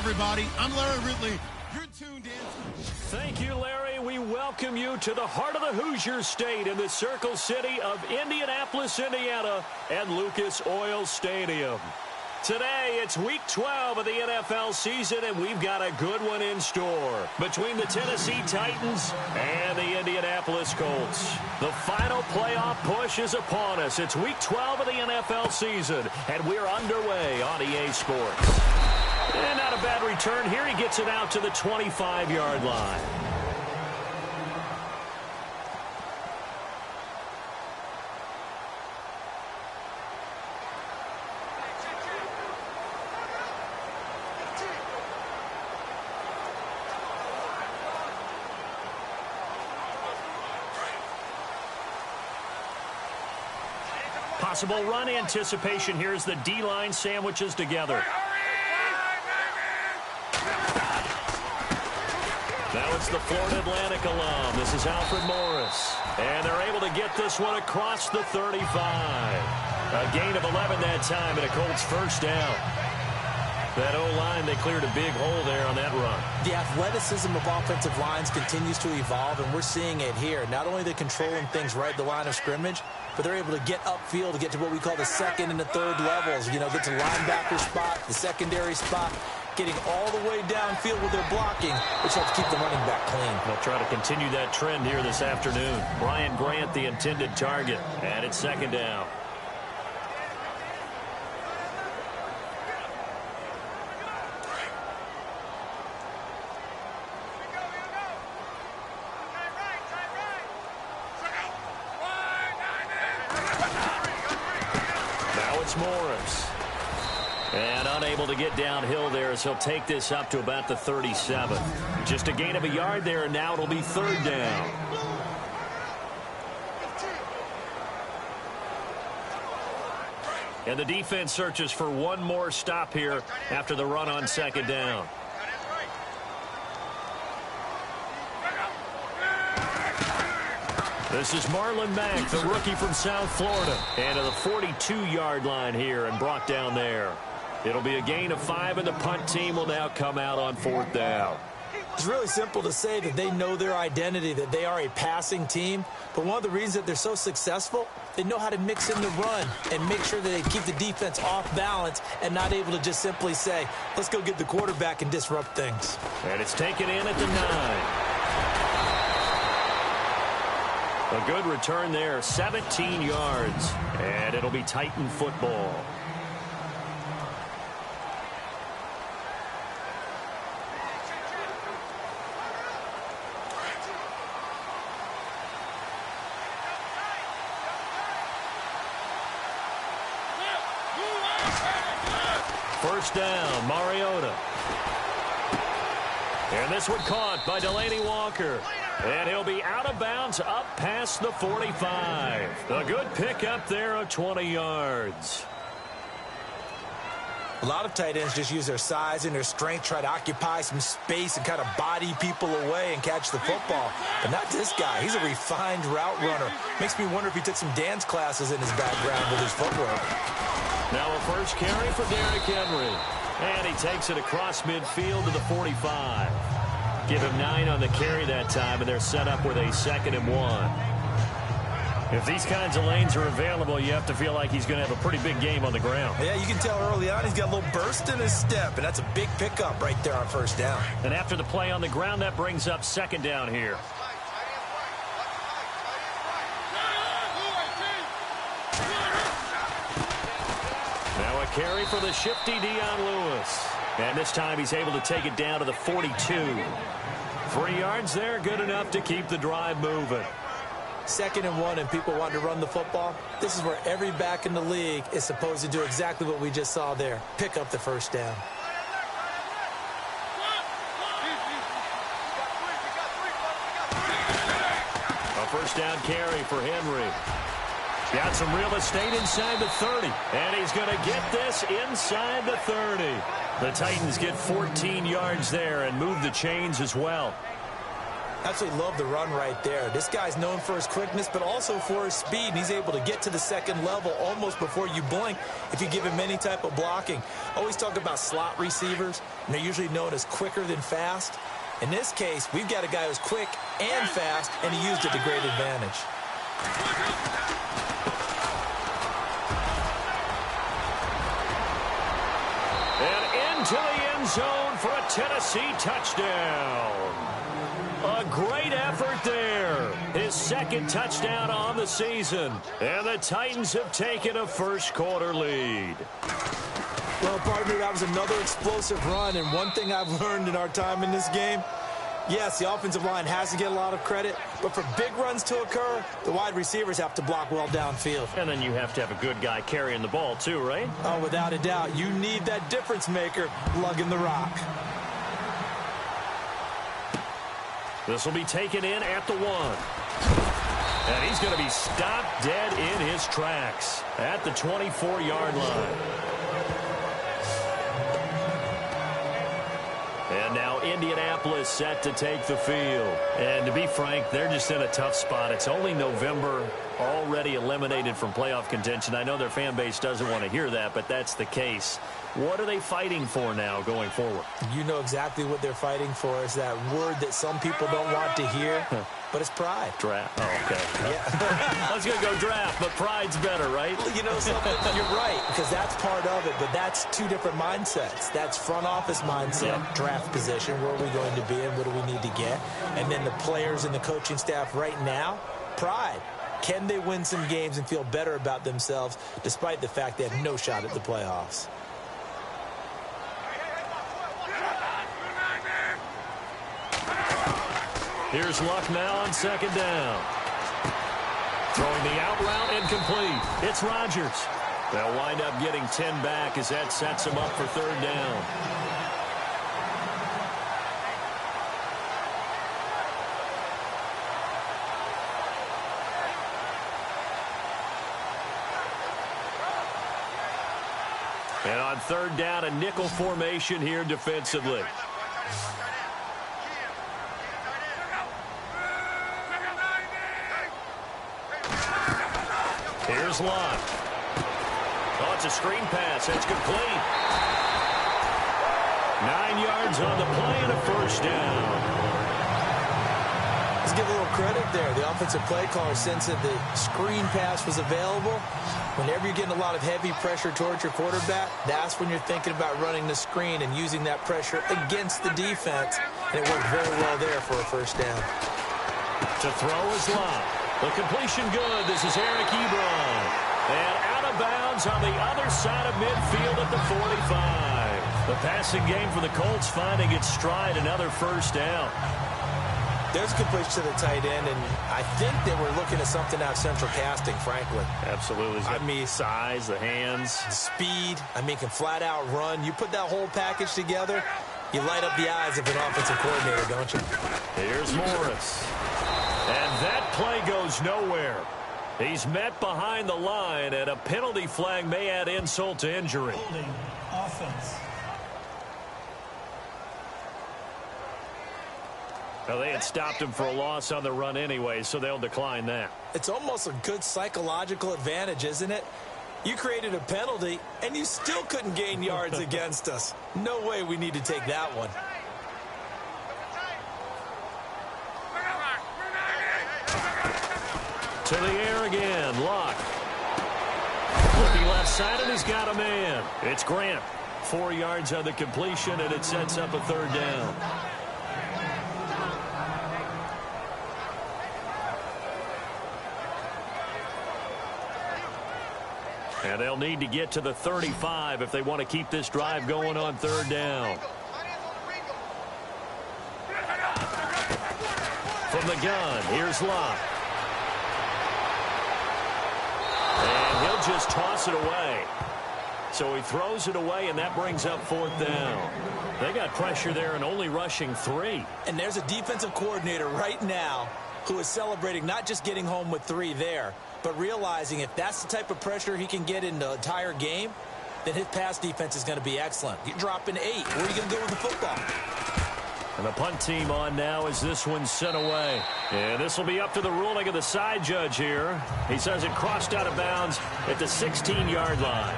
everybody. I'm Larry Ridley. You're tuned in. Thank you, Larry. We welcome you to the heart of the Hoosier State in the Circle City of Indianapolis, Indiana, and Lucas Oil Stadium. Today, it's Week 12 of the NFL season, and we've got a good one in store between the Tennessee Titans and the Indianapolis Colts. The final playoff push is upon us. It's Week 12 of the NFL season, and we're underway on EA Sports. And not a bad return here. He gets it out to the 25-yard line. Possible run anticipation here as the D-line sandwiches together. Now it's the Florida Atlantic alum. This is Alfred Morris. And they're able to get this one across the 35. A gain of 11 that time and a Colts first down. That O-line, they cleared a big hole there on that run. The athleticism of offensive lines continues to evolve, and we're seeing it here. Not only are they controlling things right at the line of scrimmage, but they're able to get upfield to get to what we call the second and the third levels. You know, get to linebacker spot, the secondary spot, getting all the way downfield with their blocking, which helps keep the running back clean. They'll try to continue that trend here this afternoon. Brian Grant, the intended target, and it's second down. Morris. And unable to get downhill there as he'll take this up to about the 37. Just a gain of a yard there, and now it'll be third down. And the defense searches for one more stop here after the run on second down. This is Marlon Mack, the rookie from South Florida, and to the 42-yard line here and brought down there. It'll be a gain of 5, and the punt team will now come out on fourth down. It's really simple to say that they know their identity, that they are a passing team. But one of the reasons that they're so successful, they know how to mix in the run and make sure that they keep the defense off balance and not able to just simply say, let's go get the quarterback and disrupt things. And it's taken in at the 9. A good return there, 17 yards, and it'll be Titan football. First down, Mariota. And this one caught by Delaney Walker. And he'll be out of bounds up past the 45. A good pickup there of 20 yards. A lot of tight ends just use their size and their strength, try to occupy some space and kind of body people away and catch the football. But not this guy. He's a refined route runner. Makes me wonder if he took some dance classes in his background with his footwork. Now a first carry for Derrick Henry. And he takes it across midfield to the 45. Give him 9 on the carry that time, and they're set up with a 2nd and 1. If these kinds of lanes are available, you have to feel like he's going to have a pretty big game on the ground. Yeah, you can tell early on he's got a little burst in his step, and that's a big pickup right there on first down. And after the play on the ground, that brings up second down here. Now a carry for the shifty Dion Lewis. And this time he's able to take it down to the 42. 3 yards there, good enough to keep the drive moving. 2nd and 1 and people want to run the football. This is where every back in the league is supposed to do exactly what we just saw there. Pick up the first down. A first down carry for Henry. Got some real estate inside the 30. And he's going to get this inside the 30. The Titans get 14 yards there and move the chains as well. Absolutely love the run right there. This guy's known for his quickness, but also for his speed. And he's able to get to the second level almost before you blink if you give him any type of blocking. Always talk about slot receivers, and they're usually known as quicker than fast. In this case, we've got a guy who's quick and fast, and he used it to great advantage. And into the end zone for a Tennessee touchdown. A great effort there. His second touchdown on the season. And the Titans have taken a first-quarter lead. Well, partner, that was another explosive run. And one thing I've learned in our time in this game, yes, the offensive line has to get a lot of credit. But for big runs to occur, the wide receivers have to block well downfield. And then you have to have a good guy carrying the ball, too, right? Oh, without a doubt. You need that difference maker lugging the rock. This will be taken in at the 1. And he's going to be stopped dead in his tracks at the 24-yard line. And now Indianapolis set to take the field. And to be frank, they're just in a tough spot. It's only November, already eliminated from playoff contention. I know their fan base doesn't want to hear that, but that's the case. What are they fighting for now going forward? You know exactly what they're fighting for. Is that word that some people don't want to hear, but it's pride. Draft. Oh, okay. Yeah. I was going to go draft, but pride's better, right? Well, you know something? You're right, because that's part of it, but that's two different mindsets. That's front office mindset, draft position, where are we going to be and what do we need to get? And then the players and the coaching staff right now, pride. Can they win some games and feel better about themselves despite the fact they have no shot at the playoffs? Here's Luck now on second down. Throwing the out route incomplete. It's Rodgers. They'll wind up getting 10 back as that sets them up for third down. And on third down, a nickel formation here defensively. Here's Luck. Oh, it's a screen pass. It's complete. 9 yards on the play and a first down. Let's give a little credit there. The offensive play caller sensed that the screen pass was available. Whenever you're getting a lot of heavy pressure towards your quarterback, that's when you're thinking about running the screen and using that pressure against the defense. And it worked very well there for a first down. To throw is Luck. The completion good. This is Eric Ebron. And out of bounds on the other side of midfield at the 45. The passing game for the Colts finding its stride, another first down. There's a good push to the tight end, and I think they were looking at something out of central casting, frankly. Absolutely. I mean, size, the hands. Speed. I mean, can flat out run. You put that whole package together, you light up the eyes of an offensive coordinator, don't you? Here's Morris. And that play goes nowhere. He's met behind the line, and a penalty flag may add insult to injury. Holding offense. Well, they had stopped him for a loss on the run anyway, so they'll decline that. It's almost a good psychological advantage, isn't it? You created a penalty, and you still couldn't gain yards against us. No way we need to take that one. To the air again, Luck. Looking left side, and he's got a man. It's Grant. 4 yards on the completion, and it sets up a third down. And they'll need to get to the 35 if they want to keep this drive going on third down. From the gun, here's Luck. And he'll just toss it away. So he throws it away, and that brings up fourth down. They got pressure there and only rushing 3. And there's a defensive coordinator right now who is celebrating not just getting home with 3 there, but realizing if that's the type of pressure he can get in the entire game, then his pass defense is going to be excellent. You're dropping 8. Where are you going to go with the football? And the punt team on now as this one's sent away. And this will be up to the ruling of the side judge here. He says it crossed out of bounds at the 16-yard line.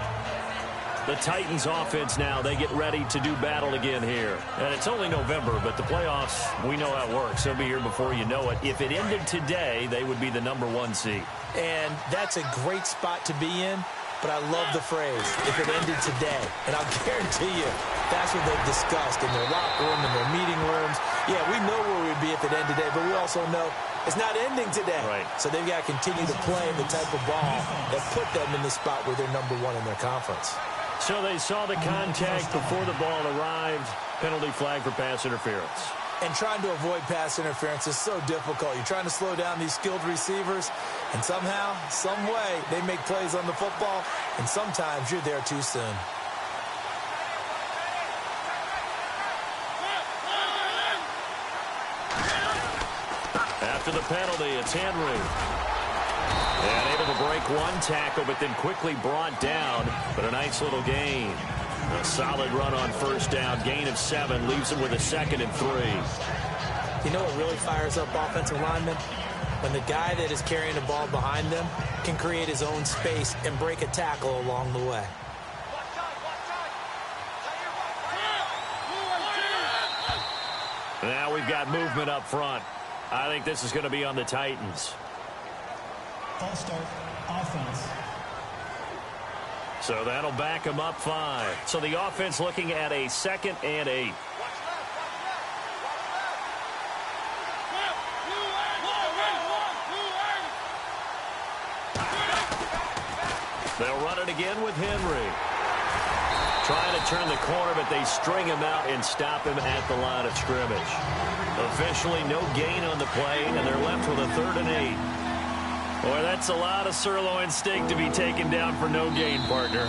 The Titans offense now, they get ready to do battle again here. And it's only November, but the playoffs, we know how it works. They'll be here before you know it. If it ended today, they would be the #1 seed. And that's a great spot to be in, but I love the phrase, if it ended today. And I'll guarantee you, that's what they've discussed in their locker room, in their meeting rooms. Yeah, we know where we'd be if it ended today, but we also know it's not ending today. Right. So they've got to continue to play the type of ball that put them in the spot where they're #1 in their conference. So they saw the contact before the ball arrived. Penalty flag for pass interference. And trying to avoid pass interference is so difficult. You're trying to slow down these skilled receivers, and somehow, some way, they make plays on the football, and sometimes you're there too soon. After the penalty, it's Henry. And able to break one tackle, but then quickly brought down. But a nice little gain. A solid run on first down. Gain of 7 leaves him with a 2nd and 3. You know what really fires up offensive linemen? When the guy that is carrying the ball behind them can create his own space and break a tackle along the way. Now we've got movement up front. I think this is going to be on the Titans. False start, offense. So that'll back them up 5. So the offense looking at a 2nd and 8. They'll run it again with Henry. Trying to turn the corner, but they string him out and stop him at the line of scrimmage. Officially no gain on the play, and they're left with a 3rd and 8. Boy, that's a lot of sirloin steak to be taken down for no gain, partner.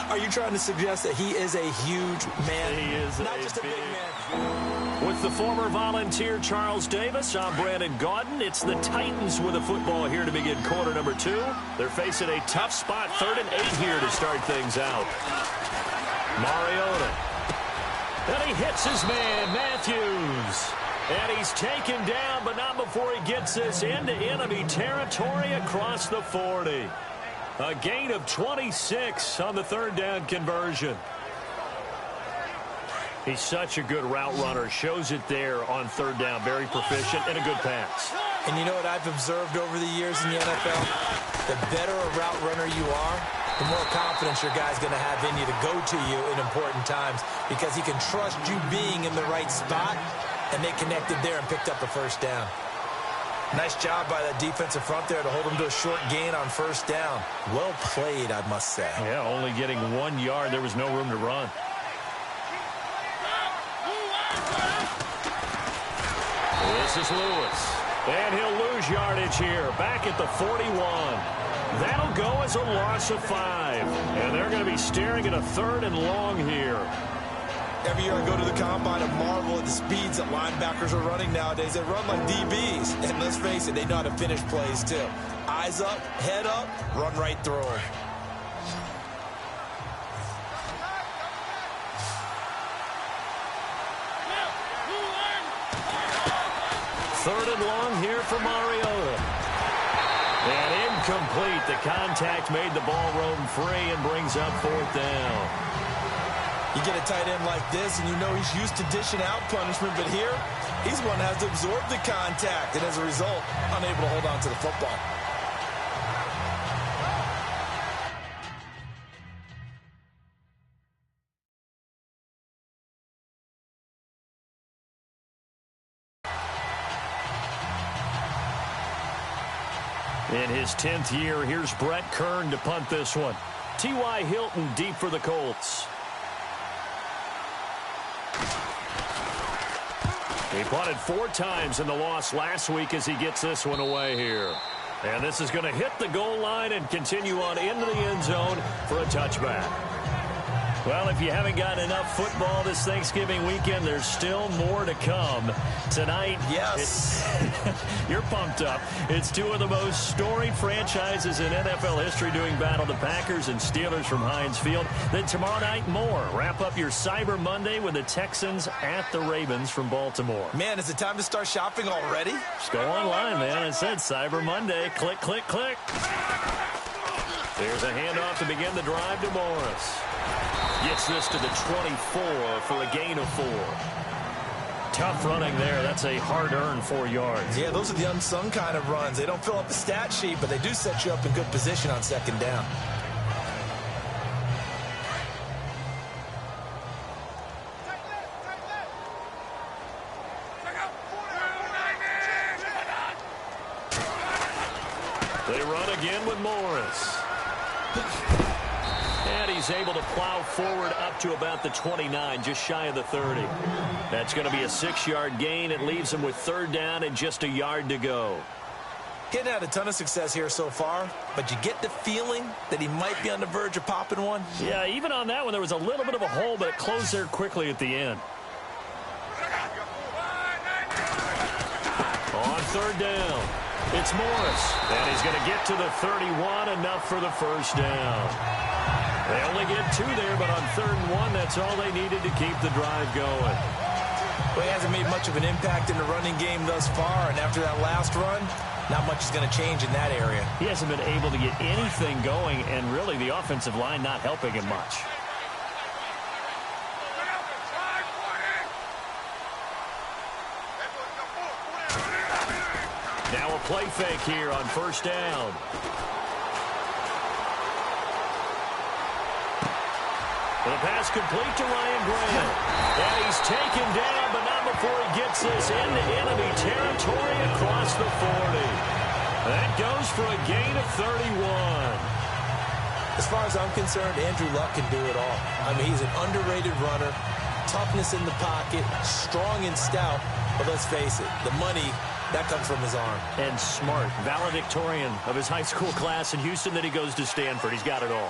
Are you trying to suggest that he is a huge man? He is not just a big man. With the former Volunteer Charles Davis, I'm Brandon Gaudin. It's the Titans with a football here to begin quarter number 2. They're facing a tough spot, 3rd and 8 here to start things out. Mariota. And he hits his man, Matthews. And he's taken down, but not before he gets this into enemy territory across the 40. A gain of 26 on the 3rd down conversion. He's such a good route runner. Shows it there on 3rd down. Very proficient and a good pass. And you know what I've observed over the years in the NFL? The better a route runner you are, the more confidence your guy's going to have in you to go to you in important times because he can trust you being in the right spot, and they connected there and picked up a 1st down. Nice job by that defensive front there to hold him to a short gain on 1st down. Well played, I must say. Yeah, only getting 1 yard. There was no room to run. This is Lewis. And he'll lose yardage here. Back at the 41. That'll go as a loss of 5. And they're going to be staring at a 3rd and long here. Every year I go to the combine and marvel at the speeds that linebackers are running nowadays. They run like DBs. And let's face it, they know how to finish plays too. Eyes up, head up, run right through them. Third and long here for Mariota. And incomplete. The contact made the ball roam free and brings up 4th down. You get a tight end like this, and you know he's used to dishing out punishment, but here, he's one that has to absorb the contact, and as a result, unable to hold on to the football. In his 10th year, here's Brett Kern to punt this one. T.Y. Hilton deep for the Colts. He punted 4 times in the loss last week as he gets this one away here. And this is going to hit the goal line and continue on into the end zone for a touchback. Well, if you haven't gotten enough football this Thanksgiving weekend, there's still more to come. Tonight, yes, you're pumped up. It's two of the most storied franchises in NFL history doing battle, the Packers and Steelers from Heinz Field. Then tomorrow night, more. Wrap up your Cyber Monday with the Texans at the Ravens from Baltimore. Man, is it time to start shopping already? Just go online, man. It said Cyber Monday. Click, click, click. There's a handoff to begin the drive to Morris. Gets this to the 24 for a gain of 4. Tough running there. That's a hard-earned 4 yards. Yeah, those are the unsung kind of runs. They don't fill up the stat sheet, but they do set you up in good position on second down. They run again with Morris. And he's able to plow forward up to about the 29, just shy of the 30. That's going to be a 6-yard gain. It leaves him with third down and just a yard to go. Getting had a ton of success here so far, but you get the feeling that he might be on the verge of popping one. Yeah, even on that one, there was a little bit of a hole, but it closed there quickly at the end. On third down, it's Morris, and he's going to get to the 31, enough for the first down. They only get 2 there, but on 3rd and 1, that's all they needed to keep the drive going. Well, he hasn't made much of an impact in the running game thus far, and after that last run, not much is going to change in that area. He hasn't been able to get anything going, and really the offensive line not helping him much. Now a play fake here on first down. The pass complete to Ryan Graham. And he's taken down, but not before he gets this into enemy territory across the 40. That goes for a gain of 31. As far as I'm concerned, Andrew Luck can do it all. I mean, he's an underrated runner, toughness in the pocket, strong and stout. But let's face it, the money, that comes from his arm. And smart, valedictorian of his high school class in Houston, then he goes to Stanford. He's got it all.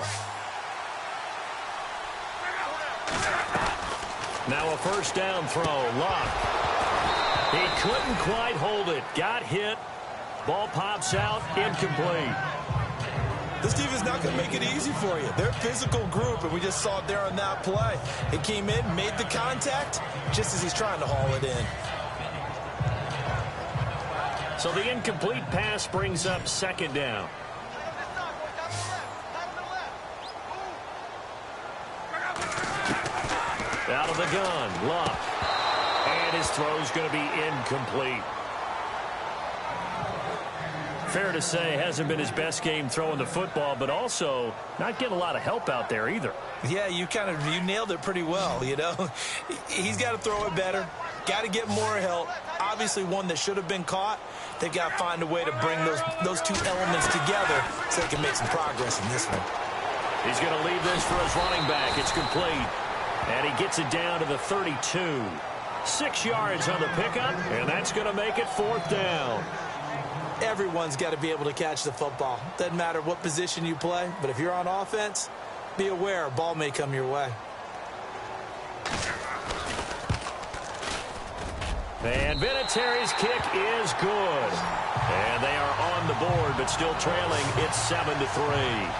Now a first down throw. Luck. He couldn't quite hold it. Got hit. Ball pops out. Incomplete. This defense is not going to make it easy for you. They're a physical group, and we just saw it there on that play. It came in, made the contact, just as he's trying to haul it in. So the incomplete pass brings up second down. Out of the gun, Luck. And his throw's going to be incomplete. Fair to say, hasn't been his best game throwing the football, but also not getting a lot of help out there either. Yeah, you nailed it pretty well, you know. He's got to throw it better. Got to get more help. Obviously one that should have been caught. They've got to find a way to bring those two elements together so they can make some progress in this one. He's going to leave this for his running back. It's complete. And he gets it down to the 32. 6 yards on the pickup, and that's going to make it fourth down. Everyone's got to be able to catch the football. Doesn't matter what position you play, but if you're on offense, be aware a ball may come your way. And Vinatieri's kick is good. And they are on the board, but still trailing. It's 7-3.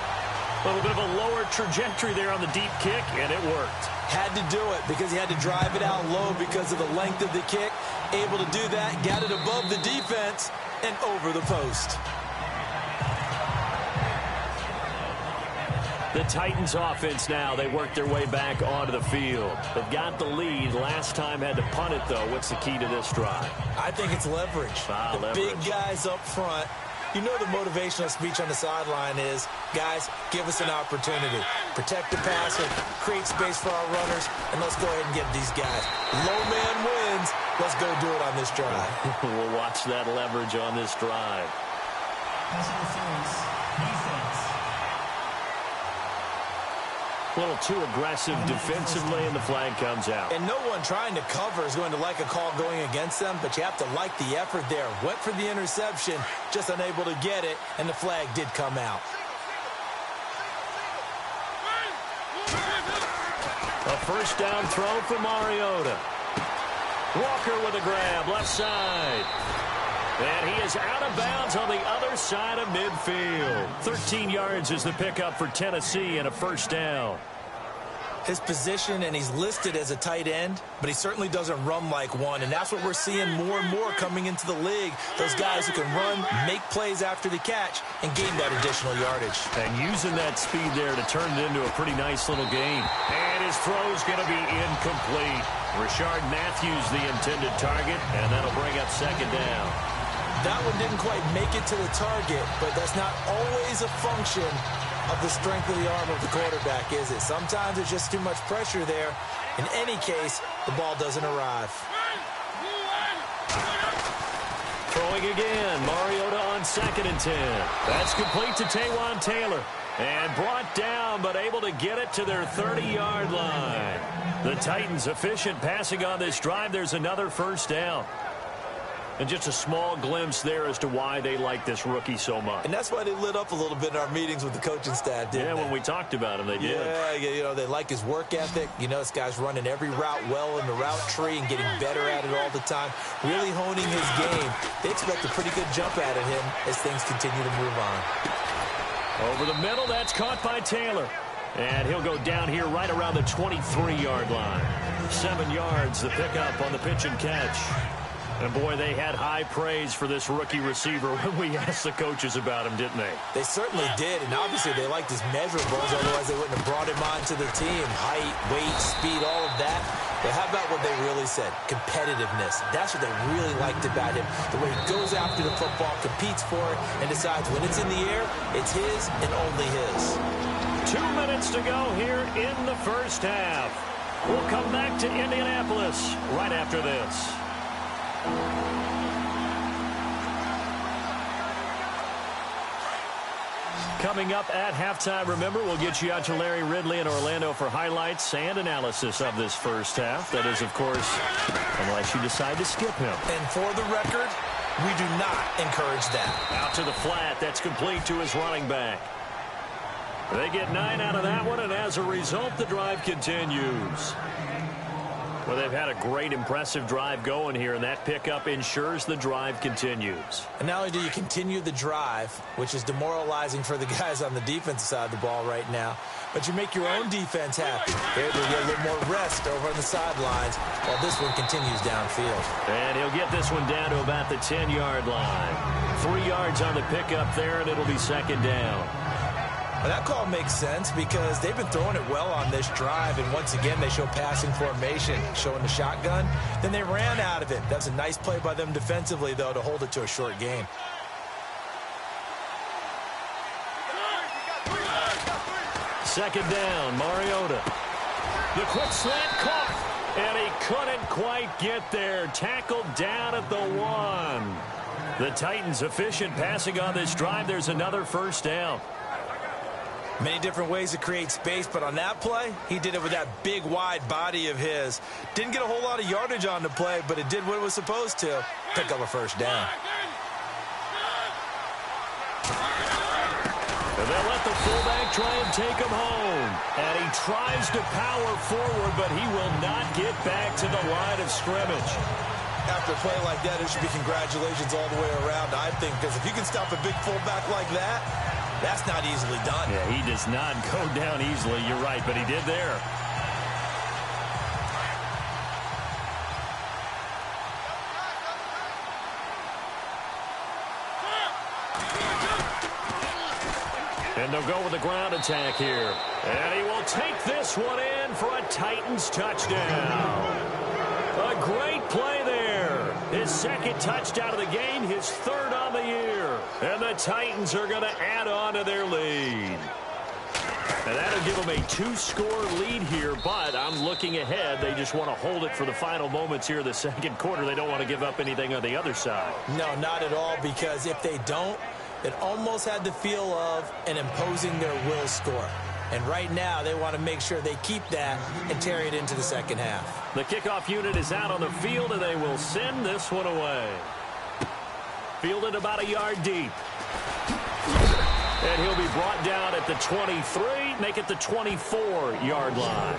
A little bit of a lower trajectory there on the deep kick, and it worked. Had to do it because he had to drive it out low because of the length of the kick. Able to do that, got it above the defense and over the post. The Titans offense now, they work their way back onto the field. They've got the lead. Last time had to punt it, though. What's the key to this drive? I think it's leverage. Leverage. Big guys up front. You know the motivational speech on the sideline is, guys, give us an opportunity. Protect the passer, create space for our runners, and let's go ahead and get these guys. Low man wins. Let's go do it on this drive. We'll watch that leverage on this drive. Pass interference. Defense. A little too aggressive defensively, and the flag comes out. And no one trying to cover is going to like a call going against them, but you have to like the effort there. Went for the interception, just unable to get it, and the flag did come out. A first down throw for Mariota. Walker with a grab, left side. And he is out of bounds on the other side of midfield. 13 yards is the pickup for Tennessee and a first down. His position, and he's listed as a tight end, but he certainly doesn't run like one, and that's what we're seeing more and more coming into the league. Those guys who can run, make plays after the catch, and gain that additional yardage. And using that speed there to turn it into a pretty nice little game. And his throw's going to be incomplete. Rashard Matthews the intended target, and that'll bring up second down. That one didn't quite make it to the target, but that's not always a function of the strength of the arm of the quarterback, is it? Sometimes there's just too much pressure there. In any case, the ball doesn't arrive. Throwing again, Mariota on 2nd and 10. That's complete to Taywan Taylor. And brought down, but able to get it to their 30-yard line. The Titans efficient passing on this drive. There's another first down. And just a small glimpse there as to why they like this rookie so much. And that's why they lit up a little bit in our meetings with the coaching staff, didn't they? When we talked about him, they did. Yeah, you know, they like his work ethic. You know, this guy's running every route well in the route tree and getting better at it all the time, really honing his game. They expect a pretty good jump out of him as things continue to move on. Over the middle, that's caught by Taylor. And he'll go down here right around the 23-yard line. 7 yards, the pickup on the pitch and catch. And, boy, they had high praise for this rookie receiver when we asked the coaches about him, didn't they? They certainly did, and obviously they liked his measurables, otherwise they wouldn't have brought him onto the team. Height, weight, speed, all of that. But how about what they really said? Competitiveness. That's what they really liked about him. The way he goes after the football, competes for it, and decides when it's in the air, it's his and only his. 2 minutes to go here in the first half. We'll come back to Indianapolis right after this. Coming up at halftime, remember, we'll get you out to Larry Ridley in Orlando for highlights and analysis of this first half. That is, of course, unless you decide to skip him. And for the record, we do not encourage that. Out to the flat. That's complete to his running back. They get 9 out of that one, and as a result, the drive continues. Well, they've had a great, impressive drive going here, and that pickup ensures the drive continues. And not only do you continue the drive, which is demoralizing for the guys on the defensive side of the ball right now, but you make your own defense happy. They're able to get a little more rest over on the sidelines while this one continues downfield. And he'll get this one down to about the 10-yard line. 3 yards on the pickup there, and it'll be second down. Well, that call makes sense because they've been throwing it well on this drive, and once again they show passing formation, showing the shotgun. Then they ran out of it. That's a nice play by them defensively, though, to hold it to a short gain. Second down, Mariota. The quick slant caught, and he couldn't quite get there. Tackled down at the 1. The Titans efficient passing on this drive. There's another first down. Many different ways to create space, but on that play, he did it with that big, wide body of his. Didn't get a whole lot of yardage on the play, but it did what it was supposed to. Pick up a first down. And they'll let the fullback try and take him home. And he tries to power forward, but he will not get back to the line of scrimmage. After a play like that, it should be congratulations all the way around, I think, because if you can stop a big fullback like that, that's not easily done. Yeah, he does not go down easily. You're right, but he did there. And they'll go with the ground attack here. And he will take this one in for a Titans touchdown. A great play there. His second touchdown of the game, his third on the year. And the Titans are going to add on to their lead. And that'll give them a 2-score lead here, but I'm looking ahead. They just want to hold it for the final moments here of the second quarter. They don't want to give up anything on the other side. No, not at all, because if they don't, it almost had the feel of an imposing their will score. And right now, they want to make sure they keep that and carry it into the second half. The kickoff unit is out on the field, and they will send this one away. Fielded about a yard deep. And he'll be brought down at the 23, make it the 24-yard line.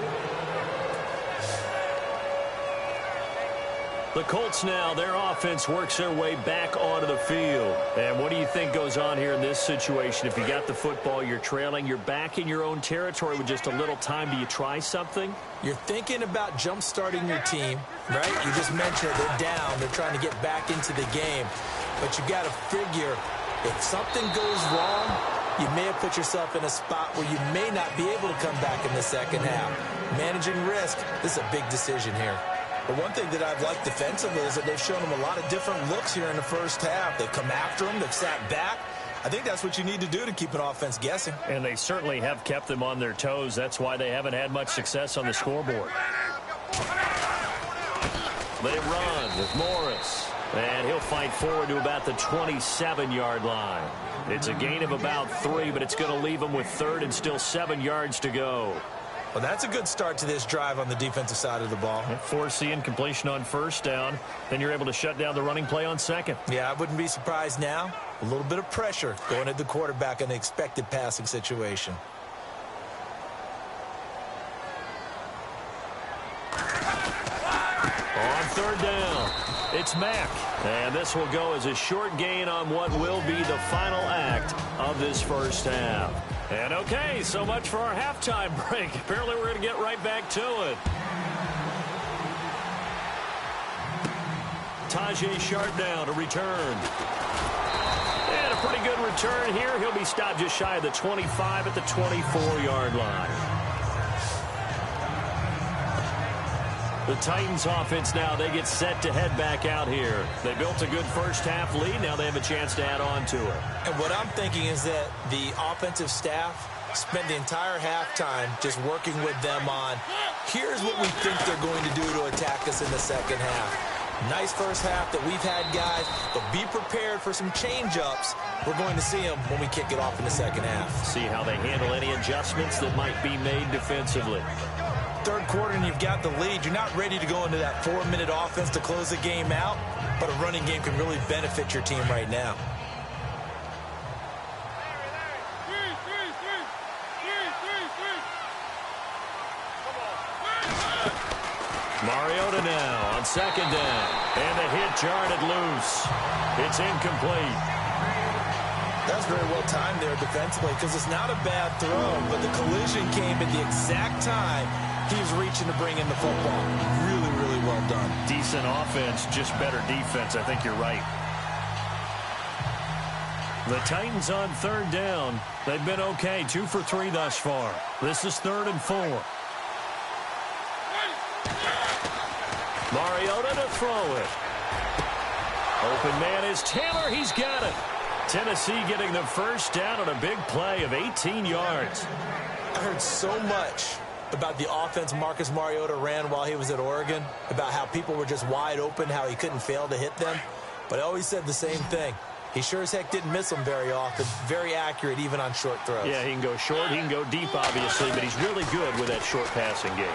The Colts now, their offense works their way back onto the field. And what do you think goes on here in this situation? If you got the football, you're trailing, you're back in your own territory with just a little time. Do you try something? You're thinking about jump-starting your team, right? You just mentioned they're down. They're trying to get back into the game. But you got to figure if something goes wrong, you may have put yourself in a spot where you may not be able to come back in the second half. Managing risk, this is a big decision here. But one thing that I've liked defensively is that they've shown them a lot of different looks here in the first half. They've come after them. They've sat back. I think that's what you need to do to keep an offense guessing. And they certainly have kept them on their toes. That's why they haven't had much success on the scoreboard. They run with Morris. And he'll fight forward to about the 27-yard line. It's a gain of about 3, but it's going to leave them with third and still 7 yards to go. Well, that's a good start to this drive on the defensive side of the ball. Force incompletion on first down. Then you're able to shut down the running play on second. Yeah, I wouldn't be surprised now. A little bit of pressure going at the quarterback in an expected passing situation. On third down, it's Mack. And this will go as a short gain on what will be the final act of this first half. And okay, so much for our halftime break. Apparently we're going to get right back to it. Tajay Sharp now to return. And a pretty good return here. He'll be stopped just shy of the 25 at the 24-yard line. The Titans offense now, they get set to head back out here. They built a good first half lead. Now they have a chance to add on to it. And what I'm thinking is that the offensive staff spent the entire halftime just working with them on, here's what we think they're going to do to attack us in the second half. Nice first half that we've had, guys, but be prepared for some change-ups. We're going to see them when we kick it off in the second half. See how they handle any adjustments that might be made defensively. Third quarter and you've got the lead. You're not ready to go into that 4-minute offense to close the game out, but a running game can really benefit your team right now. Mariota now on second down. And the hit jarred it loose. It's incomplete. That's very well timed there defensively because it's not a bad throw, but the collision came at the exact time he was reaching to bring in the football. Really, really well done. Decent offense, just better defense. I think you're right. The Titans on third down. They've been okay, 2 for 3 thus far. This is 3rd and 4. Mariota to throw it. Open man is Taylor. He's got it. Tennessee getting the first down on a big play of 18 yards. I heard so much about the offense Marcus Mariota ran while he was at Oregon, about how people were just wide open, how he couldn't fail to hit them. But I always said the same thing. He sure as heck didn't miss them very often. Very accurate even on short throws. Yeah, he can go short, he can go deep, obviously, but he's really good with that short passing game.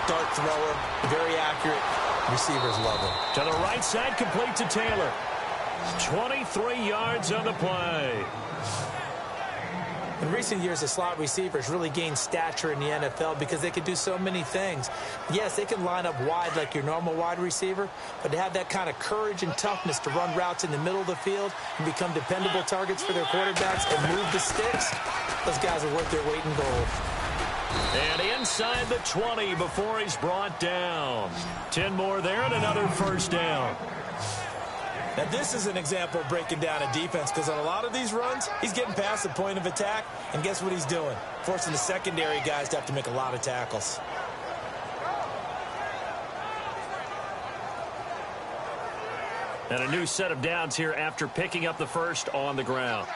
Dart thrower, very accurate. Receivers love him. To the right side, complete to Taylor. 23 yards on the play. In recent years, the slot receivers really gained stature in the NFL because they can do so many things. Yes, they can line up wide like your normal wide receiver, but to have that kind of courage and toughness to run routes in the middle of the field and become dependable targets for their quarterbacks and move the sticks, those guys are worth their weight in gold. And inside the 20 before he's brought down. 10 more there and another first down. Now, this is an example of breaking down a defense because on a lot of these runs, he's getting past the point of attack, and guess what he's doing? Forcing the secondary guys to have to make a lot of tackles. And a new set of downs here after picking up the first on the ground.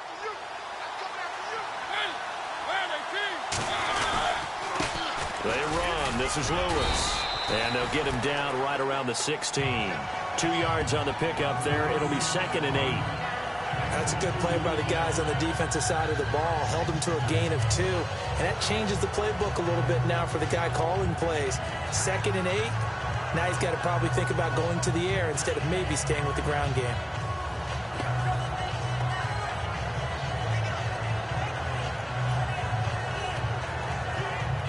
They run. This is Lewis. And they'll get him down right around the 16. 2 yards on the pickup there. It'll be 2nd and 8. That's a good play by the guys on the defensive side of the ball. Held him to a gain of 2. And that changes the playbook a little bit now for the guy calling plays. 2nd and 8. Now he's got to probably think about going to the air instead of maybe staying with the ground game.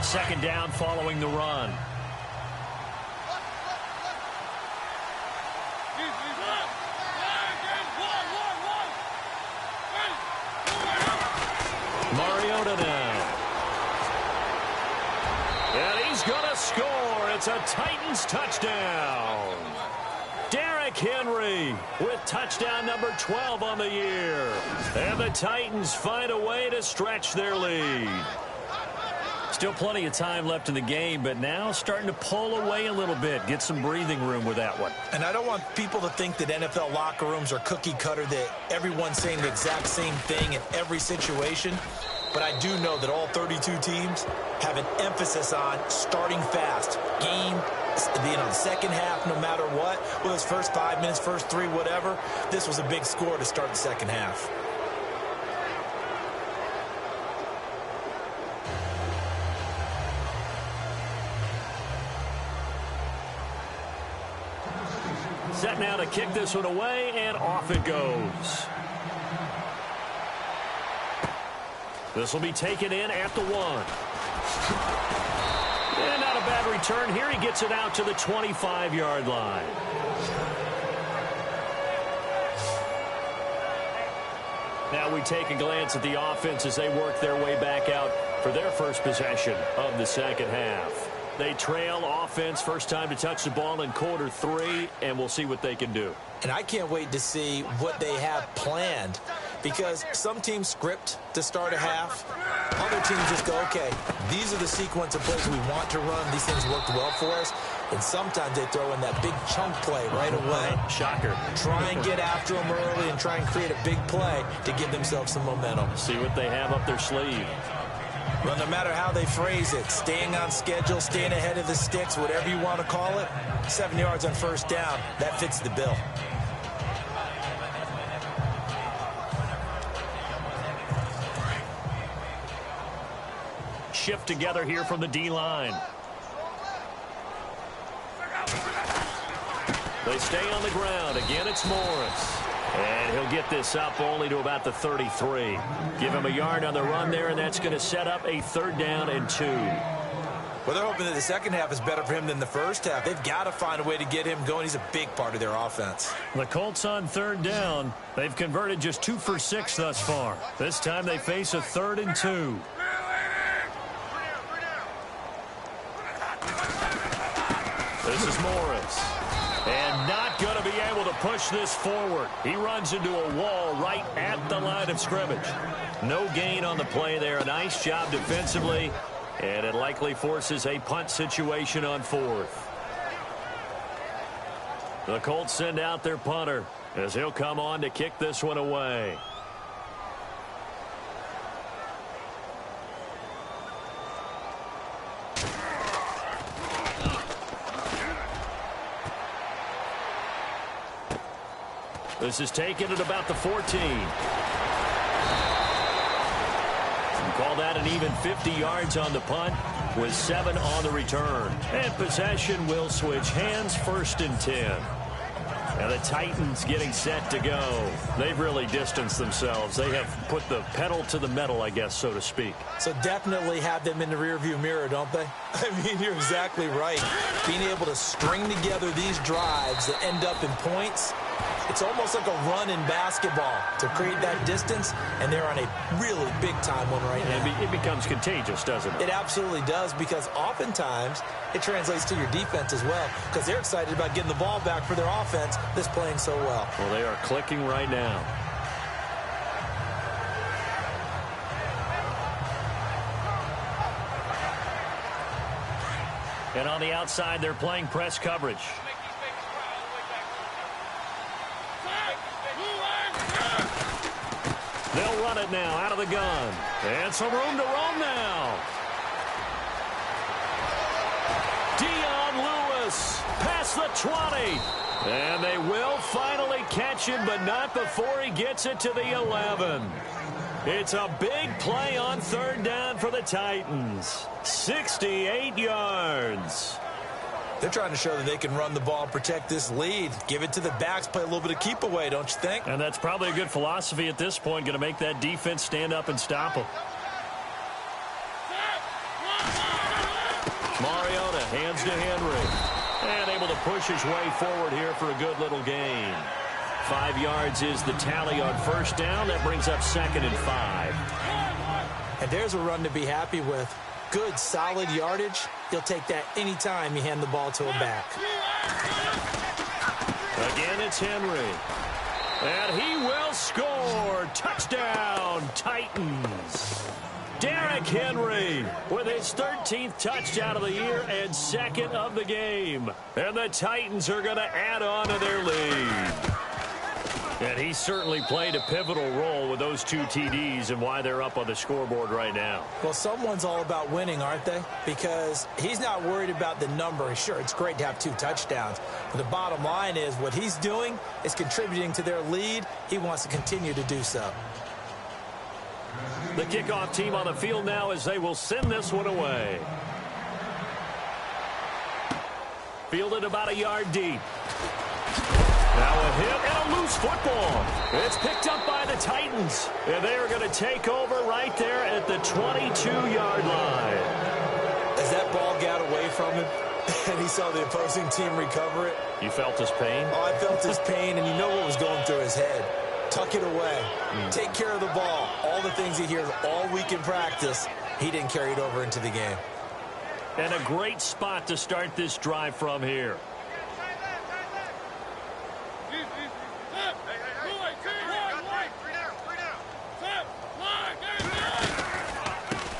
Second down following the run. score. It's a Titans touchdown. Derrick Henry with touchdown number 12 on the year. And the Titans find a way to stretch their lead. Still plenty of time left in the game, but now starting to pull away a little bit. Get some breathing room with that one. And I don't want people to think that NFL locker rooms are cookie cutter, that everyone's saying the exact same thing in every situation. But I do know that all 32 teams have an emphasis on starting fast. The second half, no matter what, whether it's first 5 minutes, first 3, whatever, this was a big score to start the second half. Set now to kick this one away, and off it goes. This will be taken in at the 1. And not a bad return here. He gets it out to the 25-yard line. Now we take a glance at the offense as they work their way back out for their first possession of the second half. They trail offense, first time to touch the ball in quarter 3, and we'll see what they can do. And I can't wait to see what they have planned, because some teams script to start a half. Other teams just go, okay, these are the sequence of plays we want to run. These things worked well for us. And sometimes they throw in that big chunk play right away. Shocker. Try and get after them early and try and create a big play to give themselves some momentum. See what they have up their sleeve. Well, no matter how they phrase it, staying on schedule, staying ahead of the sticks, whatever you want to call it, 7 yards on first down, that fits the bill. Shift together here from the D-line. They stay on the ground. Again, it's Morris. And he'll get this up only to about the 33. Give him a yard on the run there, and that's going to set up a 3rd down and 2. Well, they're hoping that the second half is better for him than the first half. They've got to find a way to get him going. He's a big part of their offense. The Colts on 3rd down. They've converted just 2 for 6 thus far. This time they face a 3rd and 2. This is Morris. And not going to be able to push this forward. He runs into a wall right at the line of scrimmage. No gain on the play there. A nice job defensively. And it likely forces a punt situation on 4th. The Colts send out their punter as he'll come on to kick this one away. This is taken at about the 14. Call that an even 50 yards on the punt with 7 on the return. And possession will switch hands, 1st and 10. And the Titans getting set to go. They've really distanced themselves. They have put the pedal to the metal, I guess, so to speak. So definitely have them in the rearview mirror, don't they? I mean, you're exactly right. Being able to string together these drives that end up in points, it's almost like a run in basketball to create that distance, and they're on a really big-time one right now. It becomes contagious, doesn't it? It absolutely does, because oftentimes it translates to your defense as well, because they're excited about getting the ball back for their offense that's playing so well. Well, they are clicking right now. And on the outside, they're playing press coverage. They'll run it now out of the gun. And some room to roam now. Dion Lewis past the 20. And they will finally catch him, but not before he gets it to the 11. It's a big play on 3rd down for the Titans. 68 yards. They're trying to show that they can run the ball and protect this lead. Give it to the backs, play a little bit of keep away, don't you think? And that's probably a good philosophy at this point, going to make that defense stand up and stop them. Mariota hands to Henry. And able to push his way forward here for a good little gain. 5 yards is the tally on 1st down. That brings up 2nd and 5. And there's a run to be happy with. good, solid yardage, you'll take that anytime you hand the ball to a back. Again, it's Henry. And he will score. Touchdown, Titans. Derrick Henry with his 13th touchdown of the year and second of the game. And the Titans are going to add on to their lead. And he certainly played a pivotal role with those 2 TDs and why they're up on the scoreboard right now. Well, someone's all about winning, aren't they? Because he's not worried about the number. Sure, it's great to have 2 touchdowns. But the bottom line is what he's doing is contributing to their lead. He wants to continue to do so. The kickoff team on the field now as they will send this one away. Fielded about a yard deep. Now a hit and a loose football. It's picked up by the Titans. And they are going to take over right there at the 22-yard line. As that ball got away from him and he saw the opposing team recover it. You felt his pain? Oh, I felt his pain, and you know what was going through his head. Tuck it away. Take care of the ball. All the things he hears all week in practice, he didn't carry it over into the game. And a great spot to start this drive from here.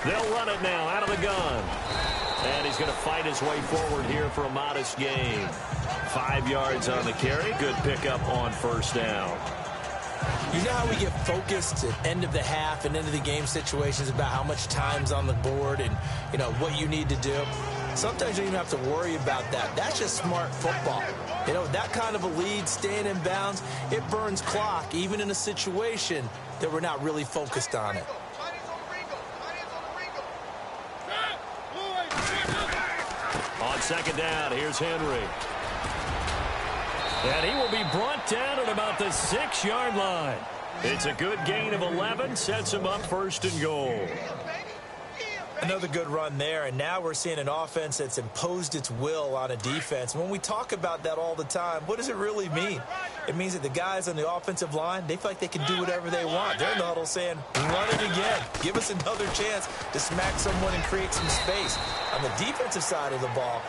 They'll run it now out of the gun. And he's going to fight his way forward here for a modest gain. 5 yards on the carry. Good pickup on first down. You know how we get focused at end of the half and into the game situations about how much time's on the board and, you know, what you need to do? Sometimes you don't even have to worry about that. That's just smart football. You know, that kind of a lead, staying in bounds, it burns clock, even in a situation that we're not really focused on it. On second down, here's Henry. And he will be brought down at about the 6-yard line. It's a good gain of 11, sets him up first and goal. Another good run there, and now we're seeing an offense that's imposed its will on a defense. When we talk about that all the time, what does it really mean? It means that the guys on the offensive line, they feel like they can do whatever they want. They're in the huddle saying, run it again. Give us another chance to smack someone and create some space. On the defensive side of the ball,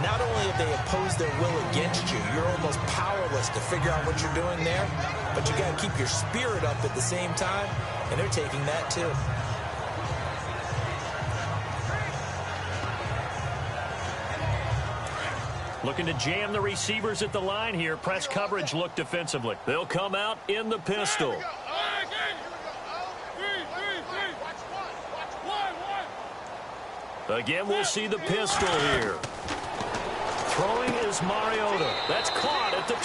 not only have they imposed their will against you, you're almost powerless to figure out what you're doing there, but you got to keep your spirit up at the same time, and they're taking that too. Looking to jam the receivers at the line here. Press coverage look defensively. They'll come out in the pistol. Again, we'll see the pistol here. Throwing is Mariota. That's caught at the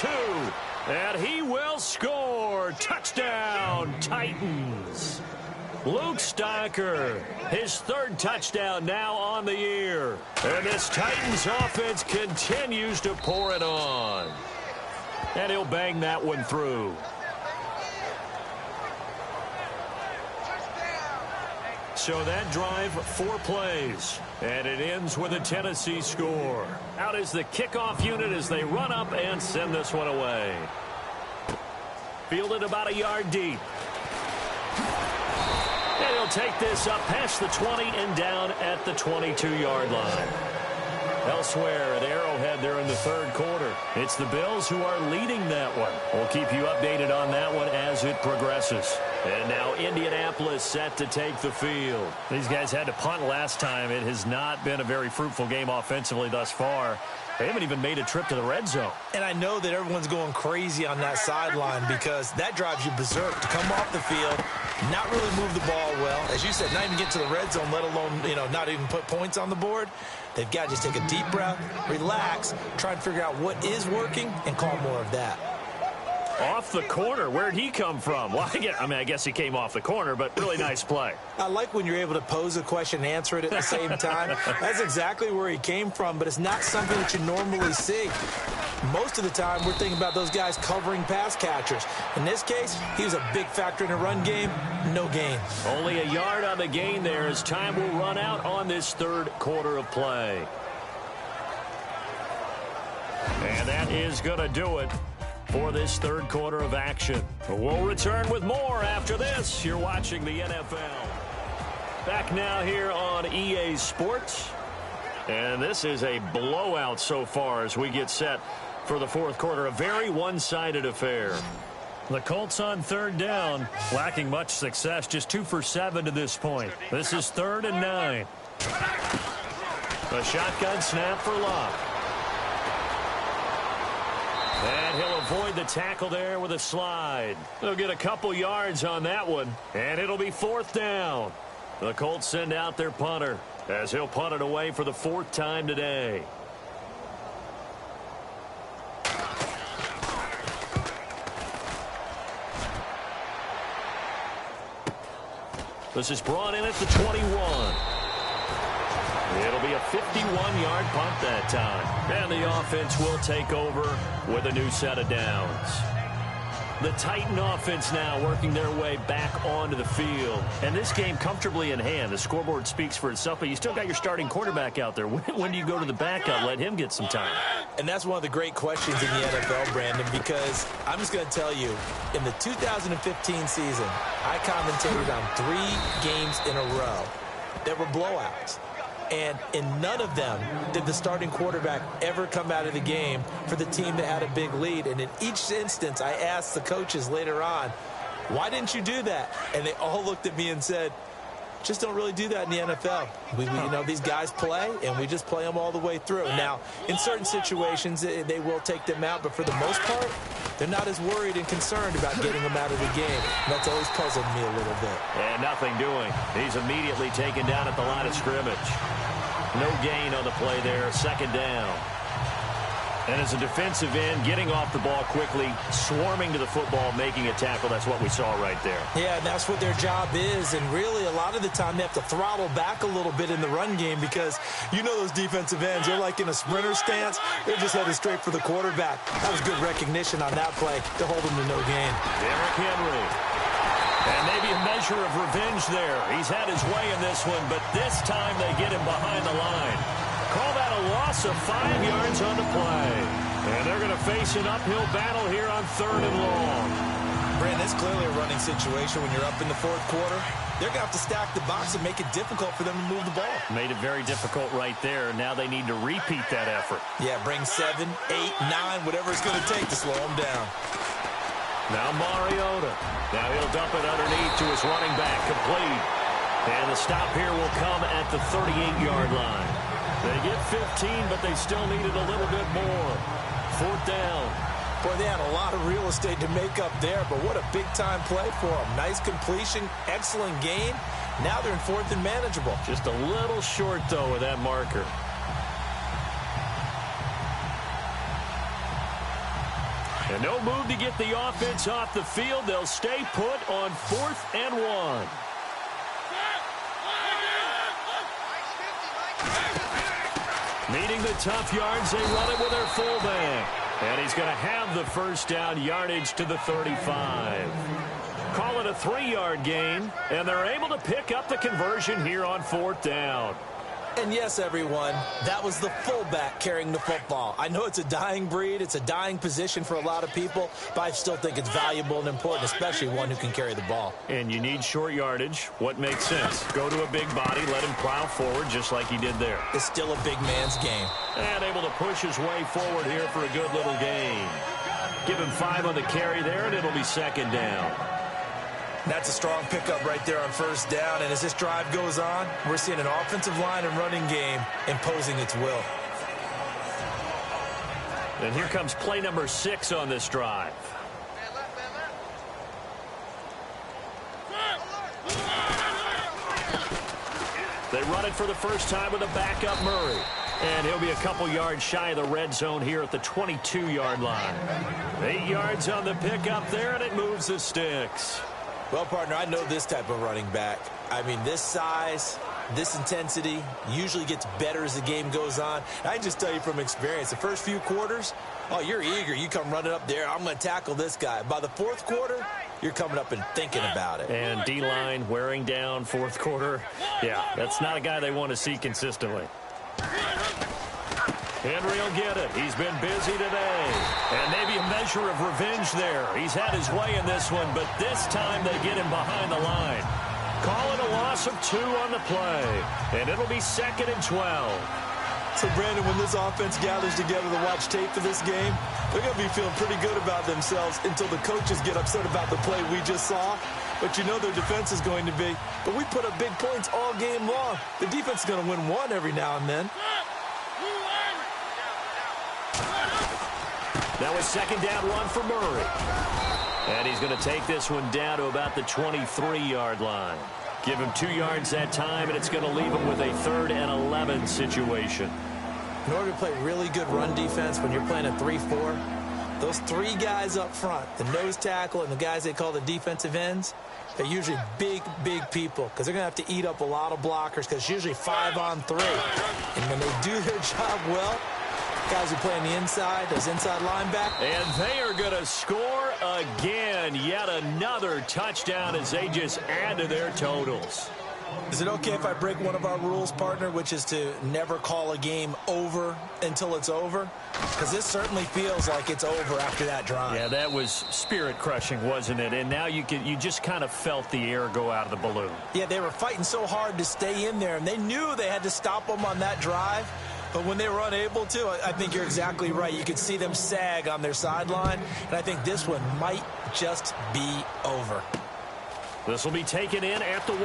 2. And he will score. Touchdown, Titans. Luke Stocker, his 3rd touchdown now on the year. And this Titans offense continues to pour it on. And he'll bang that one through. So that drive, 4 plays. And it ends with a Tennessee score. Out is the kickoff unit as they run up and send this one away. Fielded about a yard deep. And he'll take this up past the 20 and down at the 22-yard line. Elsewhere at Arrowhead, they're in the 3rd quarter. It's the Bills who are leading that one. We'll keep you updated on that one as it progresses. And now Indianapolis set to take the field. These guys had to punt last time. It has not been a very fruitful game offensively thus far. They haven't even made a trip to the red zone. And I know that everyone's going crazy on that sideline because that drives you berserk to come off the field, not really move the ball well. As you said, not even get to the red zone, let alone, not even put points on the board. They've got to just take a deep breath, relax, try and figure out what is working, and call more of that. Off the corner. Where'd he come from? Well, I guess he came off the corner, but really nice play. I like when you're able to pose a question and answer it at the same time. That's exactly where he came from, but it's not something that you normally see. Most of the time, we're thinking about those guys covering pass catchers. In this case, he was a big factor in the run game. No gain. Only a yard on the gain there as time will run out on this 3rd quarter of play. And that is going to do it for this 3rd quarter of action. We'll return with more after this. You're watching the NFL. Back now here on EA Sports. And this is a blowout so far as we get set for the fourth quarter. A very one-sided affair. The Colts on third down, lacking much success, just 2 for 7 to this point. This is 3rd and 9. A shotgun snap for Locke. And he'll avoid the tackle there with a slide. They'll get a couple yards on that one, and it'll be 4th down. The Colts send out their punter as he'll punt it away for the 4th time today. This is brought in at the 21. It'll be a 51-yard punt that time. And the offense will take over with a new set of downs. The Titan offense now working their way back onto the field. And this game comfortably in hand. The scoreboard speaks for itself, but you still got your starting quarterback out there. When do you go to the backup? Let him get some time. And that's one of the great questions in the NFL, Brandon, because I'm just going to tell you, in the 2015 season, I commentated on 3 games in a row that were blowouts. And in none of them did the starting quarterback ever come out of the game for the team that had a big lead. And in each instance, I asked the coaches later on, why didn't you do that? And they all looked at me and said, just don't really do that in the NFL. You know, these guys play, and we just play them all the way through. Now, in certain situations, they will take them out, but for the most part, they're not as worried and concerned about getting them out of the game. And that's always puzzled me a little bit. And nothing doing. He's immediately taken down at the line of scrimmage. No gain on the play there, 2nd down. And as a defensive end, getting off the ball quickly, swarming to the football, making a tackle, that's what we saw right there. Yeah, and that's what their job is. And really, a lot of the time, they have to throttle back a little bit in the run game because you know those defensive ends, they're like in a sprinter stance. They're just headed straight for the quarterback. That was good recognition on that play to hold him to no gain. Derrick Henry. And maybe a measure of revenge there. He's had his way in this one, but this time they get him behind the line. Call that a loss of 5 yards on the play. And they're going to face an uphill battle here on 3rd and long. Brandon, it's clearly a running situation when you're up in the 4th quarter. They're going to have to stack the box and make it difficult for them to move the ball. Made it very difficult right there. Now they need to repeat that effort. Yeah, bring 7, 8, 9, whatever it's going to take to slow them down. Now Mariota. Now he'll dump it underneath to his running back. Complete. And the stop here will come at the 38-yard line. They get 15, but they still needed a little bit more. 4th down. Boy, they had a lot of real estate to make up there, but what a big-time play for them. Nice completion, excellent gain. Now they're in 4th and manageable. Just a little short, though, with that marker. And no move to get the offense off the field. They'll stay put on 4th and 1. Needing the tough yards, they run it with their fullback. And he's going to have the 1st down yardage to the 35. Call it a 3-yard gain, and they're able to pick up the conversion here on 4th down. And yes, everyone, that was the fullback carrying the football. I know it's a dying breed, it's a dying position for a lot of people, but I still think it's valuable and important, especially one who can carry the ball. And you need short yardage. What makes sense? Go to a big body, let him plow forward just like he did there. It's still a big man's game. And able to push his way forward here for a good little gain. Give him 5 on the carry there, and it'll be 2nd down. That's a strong pickup right there on 1st down. And as this drive goes on, we're seeing an offensive line and running game imposing its will. And here comes play number 6 on this drive. They run it for the first time with a backup Murray. And he'll be a couple yards shy of the red zone here at the 22-yard line. 8 yards on the pickup there, and it moves the sticks. Well, partner, I know this type of running back. I mean, this size, this intensity usually gets better as the game goes on. I can just tell you from experience, the first few quarters, oh, you're eager. You come running up there, I'm going to tackle this guy. By the 4th quarter, you're coming up and thinking about it. And D-line wearing down 4th quarter. Yeah, that's not a guy they want to see consistently. Henry will get it. He's been busy today. And maybe a measure of revenge there. He's had his way in this one, but this time they get him behind the line. Call it a loss of 2 on the play, and it'll be 2nd and 12. So, Brandon, when this offense gathers together to watch tape for this game, they're going to be feeling pretty good about themselves until the coaches get upset about the play we just saw. But you know their defense is going to be. But we put up big points all game long. The defense is going to win one every now and then. Now a 2nd down run for Murray. And he's going to take this one down to about the 23-yard line. Give him 2 yards that time, and it's going to leave him with a 3rd and 11 situation. In order to play really good run defense when you're playing a 3-4, those 3 guys up front, the nose tackle and the guys they call the defensive ends, they're usually big, big people because they're going to have to eat up a lot of blockers because it's usually 5 on 3. And when they do their job well, guys who play on the inside, those inside linebackers. And they are going to score again. Yet another touchdown as they just add to their totals. Is it okay if I break one of our rules, partner, which is to never call a game over until it's over? Because this certainly feels like it's over after that drive. Yeah, that was spirit-crushing, wasn't it? And now you just kind of felt the air go out of the balloon. Yeah, they were fighting so hard to stay in there, and they knew they had to stop them on that drive. But when they were unable to, I think you're exactly right. You could see them sag on their sideline, and I think this one might just be over. This will be taken in at the 1.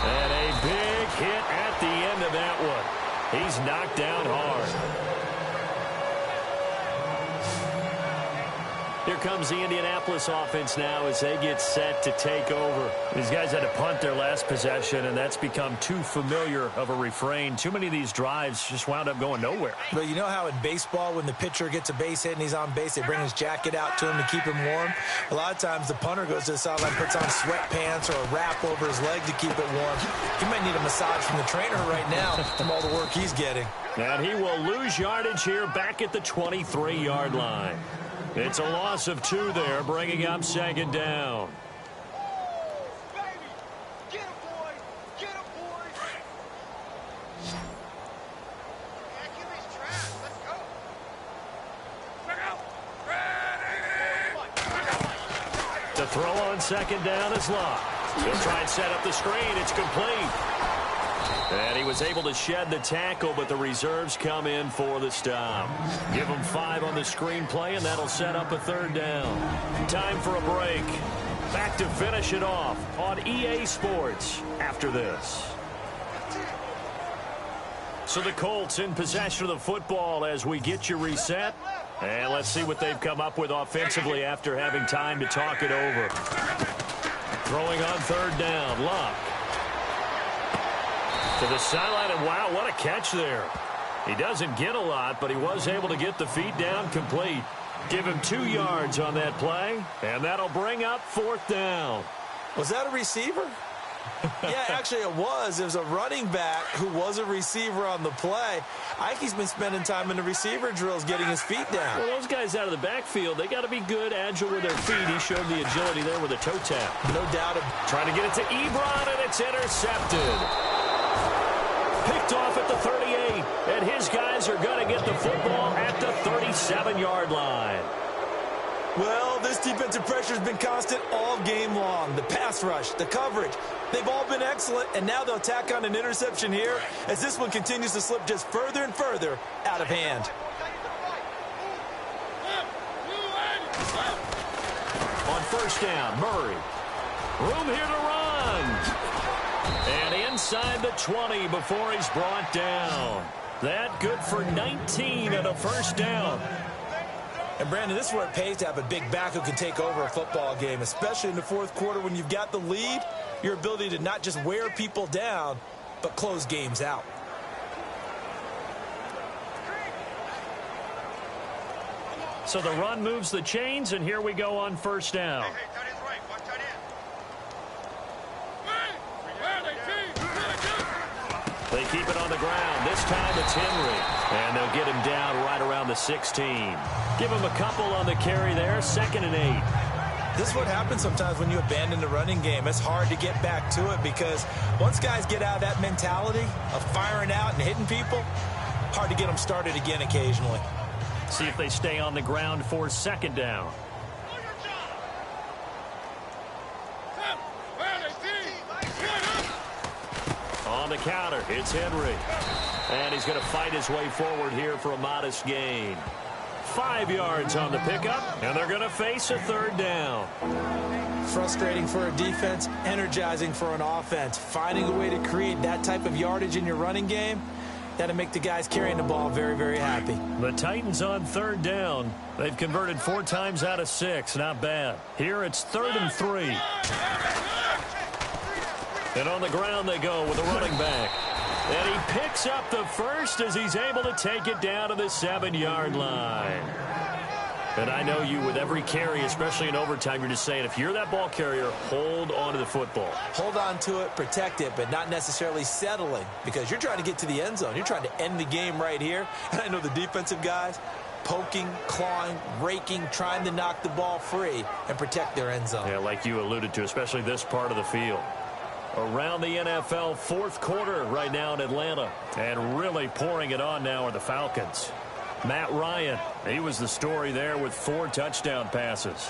And a big hit at the end of that one. He's knocked down hard. Here comes the Indianapolis offense now as they get set to take over. These guys had to punt their last possession, and that's become too familiar of a refrain. Too many of these drives just wound up going nowhere. But you know how in baseball, when the pitcher gets a base hit and he's on base, they bring his jacket out to him to keep him warm? A lot of times the punter goes to the sideline, puts on sweatpants or a wrap over his leg to keep it warm. He might need a massage from the trainer right now from all the work he's getting. And he will lose yardage here back at the 23-yard line. It's a loss of 2 there, bringing up 2nd down. The throw on 2nd down is locked. He'll try and set up the screen. It's complete. And he was able to shed the tackle, but the reserves come in for the stop. Give him 5 on the screen play, and that'll set up a 3rd down. Time for a break. Back to finish it off on EA Sports after this. So the Colts in possession of the football as we get you reset. And let's see what they've come up with offensively after having time to talk it over. Throwing on 3rd down, Luck. To the sideline, and wow, what a catch there. He doesn't get a lot, but he was able to get the feet down complete. Give him 2 yards on that play, and that'll bring up 4th down. Was that a receiver? Yeah, actually it was. It was a running back who was a receiver on the play. I think he's been spending time in the receiver drills getting his feet down. Well, those guys out of the backfield, they got to be good, agile with their feet. He showed the agility there with a toe tap. No doubt. Trying to get it to Ebron, and it's intercepted. Picked off at the 38, and his guys are going to get the football at the 37-yard line. Well, this defensive pressure has been constant all game long. The pass rush, the coverage, they've all been excellent, and now they'll tack on an interception here as this one continues to slip just further and further out of hand. On 1st down, Murray. Room here to run. And inside the 20 before he's brought down. That good for 19 and a 1st down. And, Brandon, this is where it pays to have a big back who can take over a football game, especially in the 4th quarter when you've got the lead, your ability to not just wear people down, but close games out. So the run moves the chains, and here we go on 1st down. They keep it on the ground. This time it's Henry. And they'll get him down right around the 16. Give him a couple on the carry there. 2nd and 8. This is what happens sometimes when you abandon the running game. It's hard to get back to it because once guys get out of that mentality of firing out and hitting people, hard to get them started again occasionally. See if they stay on the ground for 2nd down. on the counter. It's Henry. And he's going to fight his way forward here for a modest gain. 5 yards on the pickup, and they're going to face a third down. Frustrating for a defense, energizing for an offense. Finding a way to create that type of yardage in your running game, that'll make the guys carrying the ball very, very happy. The Titans on third down. They've converted 4 times out of 6. Not bad. Here it's 3rd and 3. And on the ground they go with a running back. And he picks up the first as he's able to take it down to the 7-yard line. And I know you, with every carry, especially in overtime, you're just saying, if you're that ball carrier, hold on to the football. Hold on to it, protect it, but not necessarily settling, because you're trying to get to the end zone. You're trying to end the game right here. And I know the defensive guys poking, clawing, raking, trying to knock the ball free and protect their end zone. Yeah, like you alluded to, especially this part of the field. Around the NFL, 4th quarter right now in Atlanta. And really pouring it on now are the Falcons. Matt Ryan, he was the story there with 4 touchdown passes.